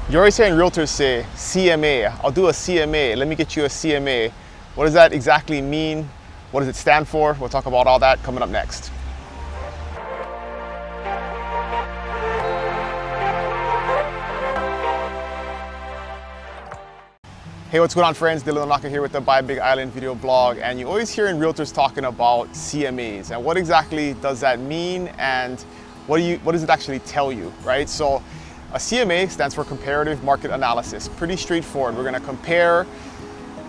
You're always hearing realtors say CMA. I'll do a CMA. Let me get you a CMA. What does that exactly mean? What does it stand for? We'll talk about all that coming up next. Hey, what's going on, friends? Dylan O'Naka here with the Buy Big Island video blog. And you always hear in realtors talking about CMAs. And what exactly does that mean? And what does it actually tell you, right? So a CMA stands for Comparative Market Analysis. Pretty straightforward. We're going to compare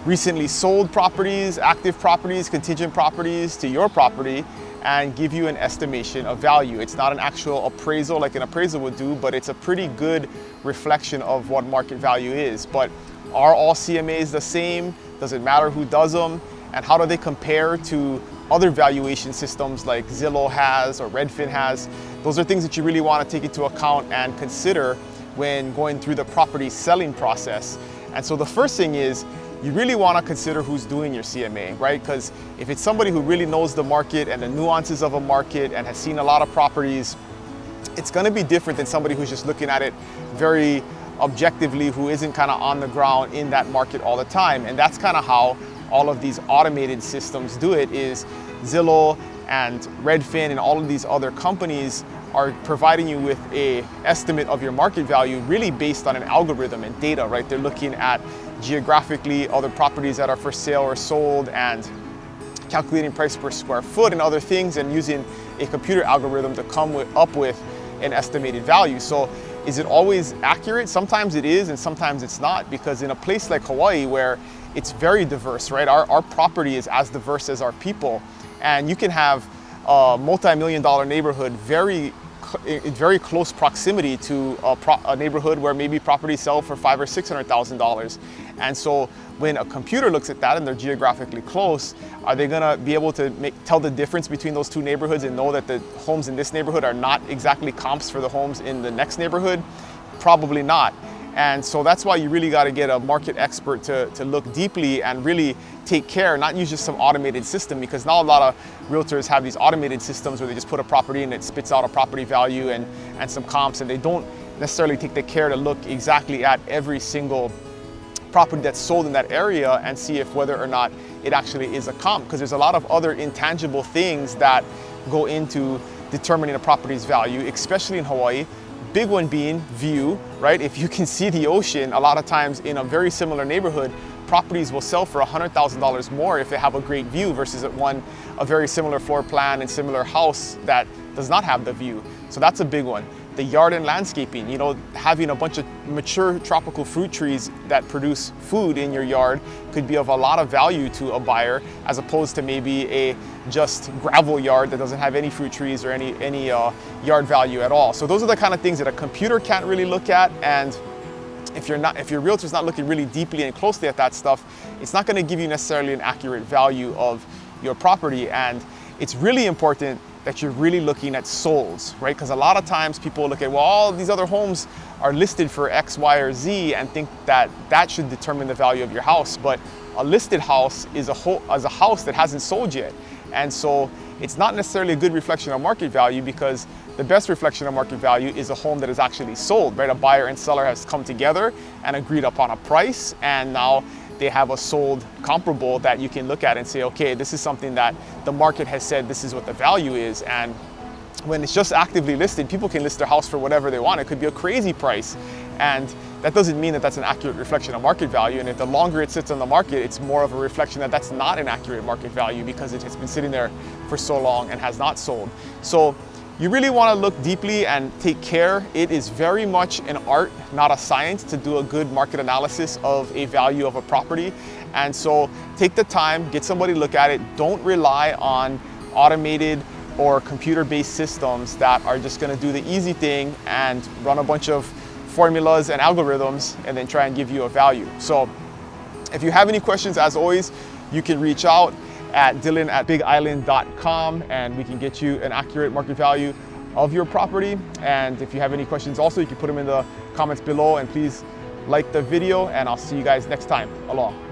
recently sold properties, active properties, contingent properties to your property and give you an estimation of value. It's not an actual appraisal like an appraisal would do, but it's a pretty good reflection of what market value is. But are all CMAs the same? Does it matter who does them? And how do they compare to other valuation systems like Zillow has or Redfin has? Those are things that you really want to take into account and consider when going through the property selling process. And so the first thing is you really want to consider who's doing your CMA, right? Because if it's somebody who really knows the market and the nuances of a market and has seen a lot of properties, it's going to be different than somebody who's just looking at it very objectively, who isn't kind of on the ground in that market all the time. And that's kind of how all of these automated systems do it. Is Zillow and Redfin and all of these other companies are providing you with a estimate of your market value really based on an algorithm and data, right? They're looking at geographically other properties that are for sale or sold and calculating price per square foot and other things and using a computer algorithm to come up with an estimated value. So is it always accurate? Sometimes it is and sometimes it's not, because in a place like Hawaii where it's very diverse, right? Our property is as diverse as our people, and you can have a multi-million-dollar neighborhood in very close proximity to a neighborhood where maybe properties sell for $500,000 or $600,000. And so when a computer looks at that and they're geographically close, are they gonna be able to tell the difference between those two neighborhoods and know that the homes in this neighborhood are not exactly comps for the homes in the next neighborhood? Probably not. And so that's why you really got to get a market expert to look deeply and really take care, not use just some automated system, because now a lot of realtors have these automated systems where they just put a property and it spits out a property value and some comps, and they don't necessarily take the care to look exactly at every single property that's sold in that area and see if whether or not it actually is a comp, because there's a lot of other intangible things that go into determining a property's value, especially in Hawaii. Big one being view, right? If you can see the ocean, a lot of times in a very similar neighborhood, properties will sell for $100,000 more if they have a great view versus a very similar floor plan and similar house that does not have the view. So that's a big one. The yard and landscaping, having a bunch of mature tropical fruit trees that produce food in your yard could be of a lot of value to a buyer, as opposed to maybe a just gravel yard that doesn't have any fruit trees or any yard value at all. So those are the kind of things that a computer can't really look at. And if your realtor's not looking really deeply and closely at that stuff, it's not going to give you necessarily an accurate value of your property. And it's really important that you're really looking at solds, right? Because a lot of times people look at, well, all these other homes are listed for X, Y, or Z and think that that should determine the value of your house. But a listed house is a house that hasn't sold yet. And so it's not necessarily a good reflection of market value, because the best reflection of market value is a home that is actually sold, right? A buyer and seller has come together and agreed upon a price, and now they have a sold comparable that you can look at and say, okay, this is something that the market has said this is what the value is. And when it's just actively listed, people can list their house for whatever they want. It could be a crazy price. And that doesn't mean that that's an accurate reflection of market value. And if the longer it sits on the market, it's more of a reflection that that's not an accurate market value, because it has been sitting there for so long and has not sold. So you really want to look deeply and take care. It is very much an art, not a science, to do a good market analysis of a value of a property. And so take the time, get somebody to look at it. Don't rely on automated or computer-based systems that are just going to do the easy thing and run a bunch of formulas and algorithms and then try and give you a value. So if you have any questions, as always, you can reach out at dylan@bigisland.com and we can get you an accurate market value of your property. And if you have any questions also, you can put them in the comments below, and please like the video, and I'll see you guys next time. Aloha.